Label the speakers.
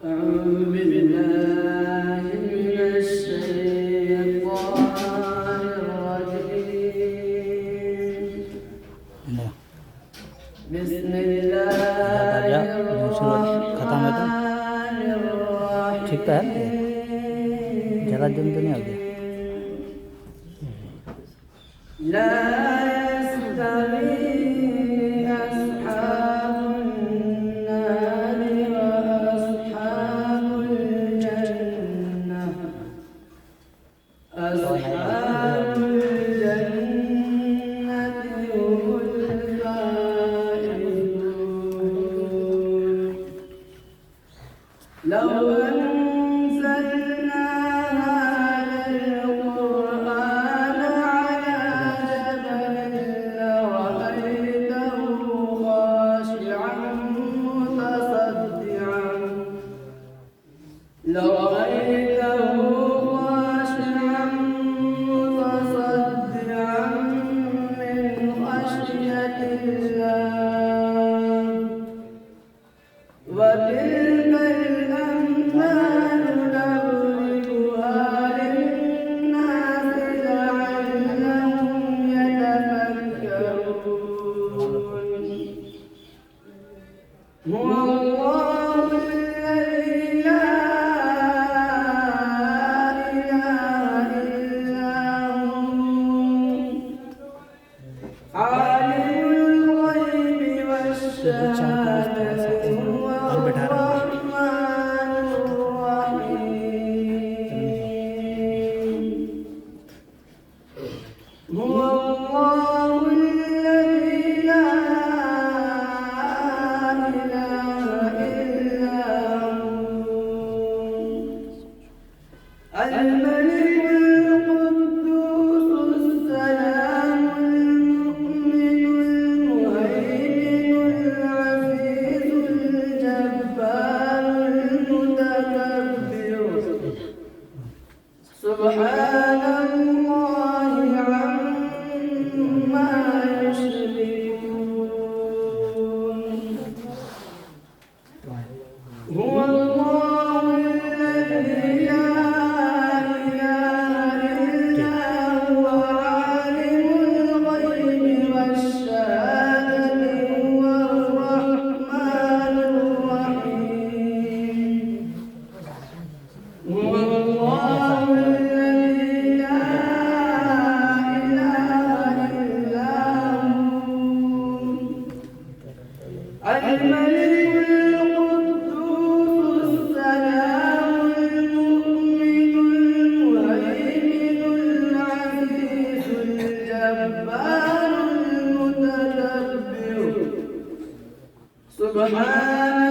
Speaker 1: أعوذ بالله من الشيطان الرجيم. بسم الله الرحمن الرحيم.
Speaker 2: जरा दिन तो नहीं हो गया
Speaker 1: لا يستوي أصحاب النار وأصحاب الجنة. أصحاب الجنة هم الفائزون. لو أنزلنا هذا القرآن على جبل لرأيته خاشعا متصدعا من خشية الله. وتلك الأمثال نضربها للناس لعلهم يتفكرون. هو الله الذي لا إله إلا هو عالم الغيب والشهادة هو الرحمن الرحيم. هو الله الذي لا إله إلا هو الملك القدوس السلام المؤمن المهيمن العزيز الجبار المتكبر. سبحان الله عما يشركون. هو الله الذي لا إله إلا هو عالم الغيب والشهادة هو الرحمن الرحيم. هو الله الذي لا إله إلا هو الملك القدوس السلام المؤمن المهيمن العزيز الجبار المتكبر. سبحان